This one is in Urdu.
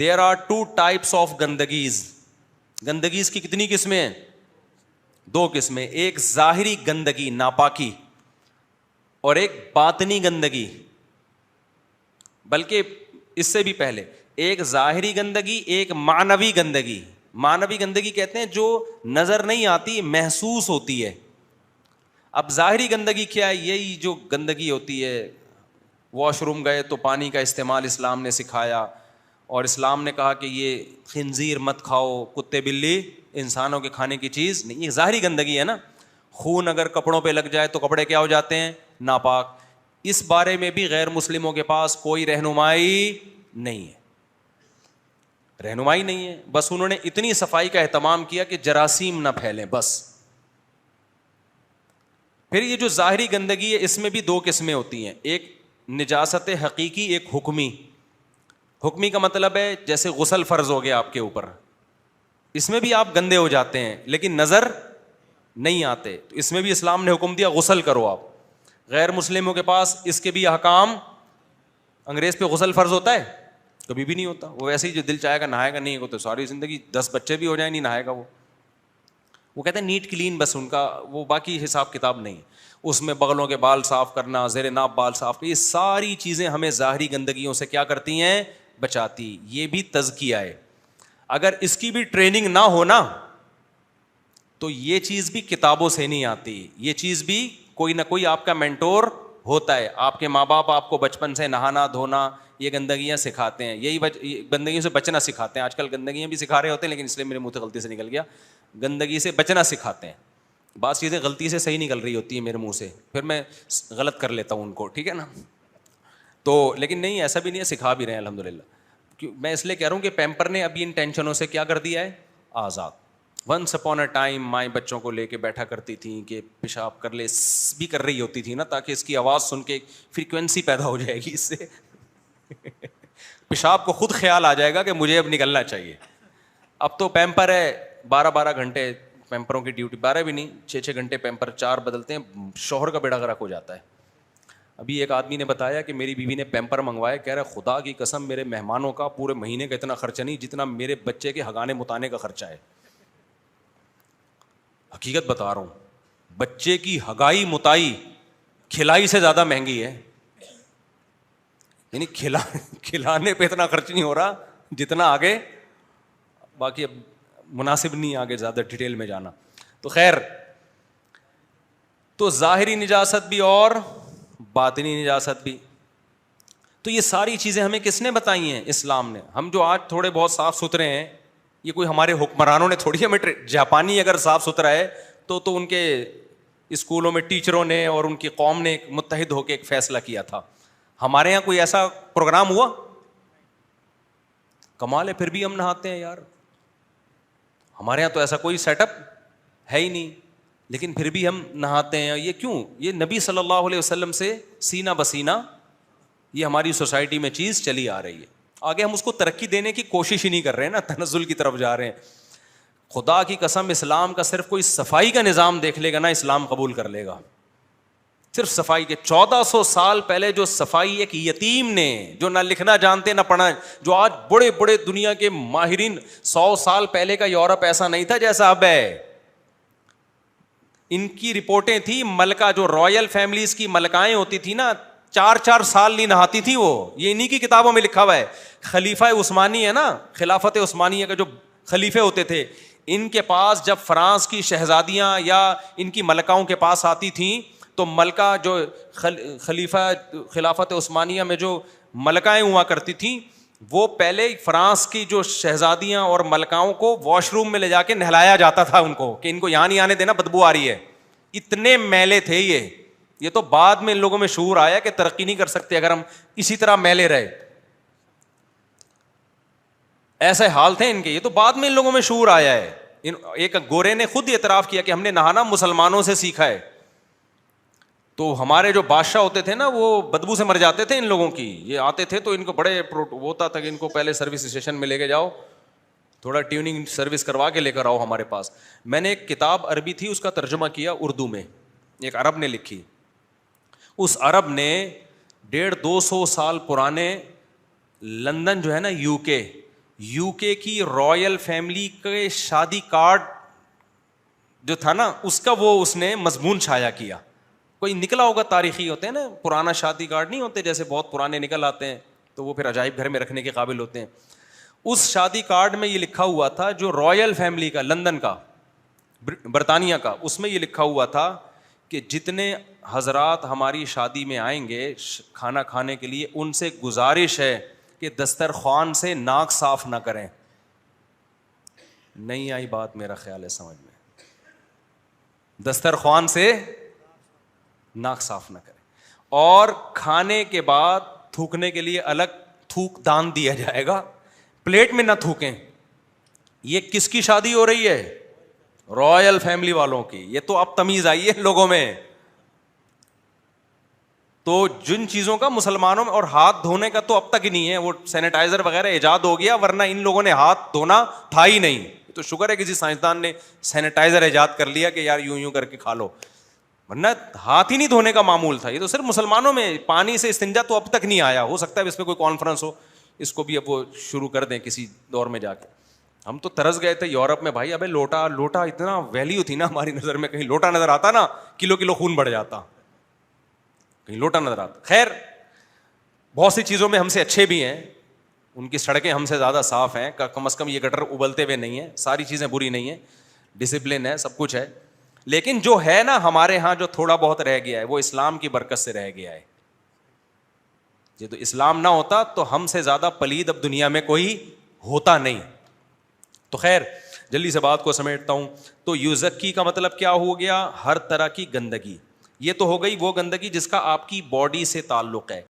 There are two types of گندگیز. گندگیز کی کتنی قسمیں ہیں؟ دو قسمیں. ایک ظاہری گندگی ناپاکی اور ایک باطنی گندگی. بلکہ اس سے بھی پہلے ایک ظاہری گندگی, ایک معنوی گندگی. معنوی گندگی کہتے ہیں جو نظر نہیں آتی, محسوس ہوتی ہے. اب ظاہری گندگی کیا ہے؟ یہی جو گندگی ہوتی ہے, واش روم گئے تو پانی کا استعمال اسلام نے سکھایا, اور اسلام نے کہا کہ یہ خنزیر مت کھاؤ, کتے بلی انسانوں کے کھانے کی چیز نہیں. یہ ظاہری گندگی ہے نا. خون اگر کپڑوں پہ لگ جائے تو کپڑے کیا ہو جاتے ہیں؟ ناپاک. اس بارے میں بھی غیر مسلموں کے پاس کوئی رہنمائی نہیں ہے. رہنمائی نہیں ہے. بس انہوں نے اتنی صفائی کا اہتمام کیا کہ جراثیم نہ پھیلیں بس. پھر یہ جو ظاہری گندگی ہے اس میں بھی دو قسمیں ہوتی ہیں. ایک نجاست حقیقی, ایک حکمی. حکمی کا مطلب ہے جیسے غسل فرض ہو گیا آپ کے اوپر, اس میں بھی آپ گندے ہو جاتے ہیں لیکن نظر نہیں آتے, تو اس میں بھی اسلام نے حکم دیا غسل کرو آپ. غیر مسلموں کے پاس اس کے بھی احکام. انگریز پہ غسل فرض ہوتا ہے؟ کبھی بھی نہیں ہوتا. وہ ویسے ہی جو دل چاہے گا نہائے گا, نہیں وہ تو ساری زندگی 10 بچے بھی ہو جائیں نہیں نہائے گا. وہ کہتے ہیں نیٹ کلین, بس ان کا وہ باقی حساب کتاب نہیں. اس میں بغلوں کے بال صاف کرنا, زیر ناف بال صاف کرنا, یہ ساری چیزیں ہمیں ظاہری گندگیوں سے کیا کرتی ہیں؟ بچاتی. یہ بھی تزکیہ ہے. اگر اس کی بھی ٹریننگ نہ ہونا تو یہ چیز بھی کتابوں سے نہیں آتی. یہ چیز بھی کوئی نہ کوئی آپ کا مینٹور ہوتا ہے. آپ کے ماں باپ آپ کو بچپن سے نہانا دھونا یہ گندگیاں سکھاتے ہیں, یہی گندگیوں سے بچنا سکھاتے ہیں. آج کل گندگیاں بھی سکھا رہے ہوتے ہیں لیکن اس لیے میرے منہ سے غلطی سے نکل گیا, گندگی سے بچنا سکھاتے ہیں. بعض چیزیں غلطی سے صحیح نکل رہی ہوتی ہیں میرے منہ سے, پھر میں غلط کر لیتا ہوں ان کو, ٹھیک ہے نا. تو لیکن نہیں, ایسا بھی نہیں ہے, سکھا بھی رہے ہیں الحمد للہ. میں اس لیے کہہ رہا ہوں کہ پیمپر نے ابھی ان ٹینشنوں سے کیا کر دیا ہے؟ آزاد. ونس اپون اے ٹائم مائیں بچوں کو لے کے بیٹھا کرتی تھیں کہ پیشاب کر لے بھی کر رہی ہوتی تھی نا, تاکہ اس کی آواز سن کے فریکوینسی پیدا ہو جائے گی, اس سے پیشاب کو خود خیال آ جائے گا کہ مجھے اب نکلنا چاہیے. اب تو پیمپر ہے 12 گھنٹے, پیمپروں کی ڈیوٹی 12 بھی نہیں 6 گھنٹے پیمپر 4 بدلتے ہیں. شوہر کا بیڑا غرق ہو جاتا ہے. ابھی ایک آدمی نے بتایا کہ میری بیوی نے پیمپر منگوایا, کہہ رہا خدا کی قسم میرے مہمانوں کا پورے مہینے کا اتنا خرچہ نہیں جتنا میرے بچے کے ہگانے متانے کا خرچہ ہے. حقیقت بتا رہا ہوں, بچے کی ہگائی متائی کھلائی سے زیادہ مہنگی ہے. یعنی کھلانے پہ اتنا خرچ نہیں ہو رہا جتنا آگے, باقی اب مناسب نہیں آگے زیادہ ڈیٹیل میں جانا. تو خیر, تو ظاہری نجاست بھی اور باطنی نجاست بھی. تو یہ ساری چیزیں ہمیں کس نے بتائی ہیں؟ اسلام نے. ہم جو آج تھوڑے بہت صاف ستھرے ہیں, یہ کوئی ہمارے حکمرانوں نے تھوڑی ہمیں. جاپانی اگر صاف ستھرا ہے تو ان کے اسکولوں میں ٹیچروں نے اور ان کی قوم نے متحد ہو کے ایک فیصلہ کیا تھا. ہمارے یہاں کوئی ایسا پروگرام ہوا؟ کمال ہے, پھر بھی ہم نہاتے ہیں یار. ہمارے یہاں تو ایسا کوئی سیٹ اپ ہے ہی نہیں, لیکن پھر بھی ہم نہاتے ہیں. یہ کیوں؟ یہ نبی صلی اللہ علیہ وسلم سے سینہ بسینہ یہ ہماری سوسائٹی میں چیز چلی آ رہی ہے. آگے ہم اس کو ترقی دینے کی کوشش ہی نہیں کر رہے ہیں نا, تنزل کی طرف جا رہے ہیں. خدا کی قسم اسلام کا صرف کوئی صفائی کا نظام دیکھ لے گا نا, اسلام قبول کر لے گا. صرف صفائی کے 1400 سال پہلے جو صفائی ایک یتیم نے, جو نہ لکھنا جانتے نہ پڑھنا, جو آج بڑے بڑے دنیا کے ماہرین, 100 سال پہلے کا یورپ ایسا نہیں تھا جیسا اب ہے. ان کی رپورٹیں تھی, ملکہ جو رائل فیملیز کی ملکائیں ہوتی تھی نا, 4 سال نہیں نہاتی تھی وہ. یہ انہی کی کتابوں میں لکھا ہوا ہے. خلیفہ عثمانی ہے نا, خلافت عثمانیہ کا جو خلیفے ہوتے تھے, ان کے پاس جب فرانس کی شہزادیاں یا ان کی ملکاؤں کے پاس آتی تھیں تو ملکہ جو خلافت عثمانیہ میں جو ملکائیں ہوا کرتی تھیں, وہ پہلے فرانس کی جو شہزادیاں اور ملکاؤں کو واش روم میں لے جا کے نہلایا جاتا تھا ان کو, کہ ان کو یہاں نہیں آنے دینا, بدبو آ رہی ہے. اتنے میلے تھے یہ تو بعد میں ان لوگوں میں شعور آیا کہ ترقی نہیں کر سکتے اگر ہم اسی طرح میلے رہے. ایسے حال تھے ان کے, یہ تو بعد میں ان لوگوں میں شعور آیا ہے. ایک گورے نے خود اعتراف کیا کہ ہم نے نہانا مسلمانوں سے سیکھا ہے. تو ہمارے جو بادشاہ ہوتے تھے نا, وہ بدبو سے مر جاتے تھے ان لوگوں کی. یہ آتے تھے تو ان کو بڑے ہوتا تھا کہ ان کو پہلے سروس اسٹیشن میں لے کے جاؤ, تھوڑا ٹیوننگ سروس کروا کے لے کر آؤ ہمارے پاس. میں نے ایک کتاب عربی تھی, اس کا ترجمہ کیا اردو میں, ایک عرب نے لکھی. اس عرب نے 150-200 سال پرانے لندن جو ہے نا, یو کے کی رائل فیملی کے شادی کارڈ جو تھا نا اس کا وہ اس نے مضمون شائع کیا. کوئی نکلا ہوگا, تاریخی ہوتے ہیں نا, پرانا شادی کارڈ نہیں ہوتے جیسے بہت پرانے نکل آتے ہیں تو وہ پھر عجائب گھر میں رکھنے کے قابل ہوتے ہیں. اس شادی کارڈ میں یہ لکھا ہوا تھا, جو رائل فیملی کا, لندن کا, برطانیہ کا, اس میں یہ لکھا ہوا تھا کہ جتنے حضرات ہماری شادی میں آئیں گے کھانا کھانے کے لیے, ان سے گزارش ہے کہ دسترخوان سے ناک صاف نہ کریں. نہیں آئی بات میرا خیال ہے سمجھ میں, دسترخوان سے ناک صاف نہ کریں, اور کھانے کے بعد تھوکنے کے لیے الگ تھوک دان دیا جائے گا, پلیٹ میں نہ تھوکیں. یہ کس کی شادی ہو رہی ہے؟ رائل فیملی والوں کی. یہ تو اب تمیز آئی ہے لوگوں میں. تو جن چیزوں کا مسلمانوں میں, اور ہاتھ دھونے کا تو اب تک ہی نہیں ہے, وہ سینیٹائزر وغیرہ ایجاد ہو گیا, ورنہ ان لوگوں نے ہاتھ دھونا تھا ہی نہیں. تو شکر ہے کسی سائنسدان نے سینیٹائزر ایجاد کر لیا کہ یار یوں یوں کر کے کھا لو, ورنہ ہاتھ ہی نہیں دھونے کا معمول تھا. یہ تو صرف مسلمانوں میں, پانی سے استنجا تو اب تک نہیں آیا. ہو سکتا ہے اس پہ کوئی کانفرنس ہو, اس کو بھی اب وہ شروع کر دیں کسی دور میں جا کے. ہم تو ترس گئے تھے یورپ میں بھائی, ابے لوٹا اتنا ویلیو تھی نا ہماری نظر میں, کہیں لوٹا نظر آتا نا کلو خون بڑھ جاتا, کہیں لوٹا نظر آتا. خیر بہت سی چیزوں میں ہم سے اچھے بھی ہیں, ان کی سڑکیں ہم سے زیادہ صاف ہیں, کم از کم یہ گٹر ابلتے ہوئے نہیں ہیں, ساری چیزیں بری نہیں ہیں, ڈسپلن ہے, سب کچھ ہے. لیکن جو ہے نا ہمارے ہاں جو تھوڑا بہت رہ گیا ہے وہ اسلام کی برکت سے رہ گیا ہے. یہ تو اسلام نہ ہوتا تو ہم سے زیادہ پلید اب دنیا میں کوئی ہوتا نہیں. تو خیر جلدی سے بات کو سمیٹتا ہوں. تو یوزکی کا مطلب کیا ہو گیا؟ ہر طرح کی گندگی. یہ تو ہو گئی وہ گندگی جس کا آپ کی باڈی سے تعلق ہے.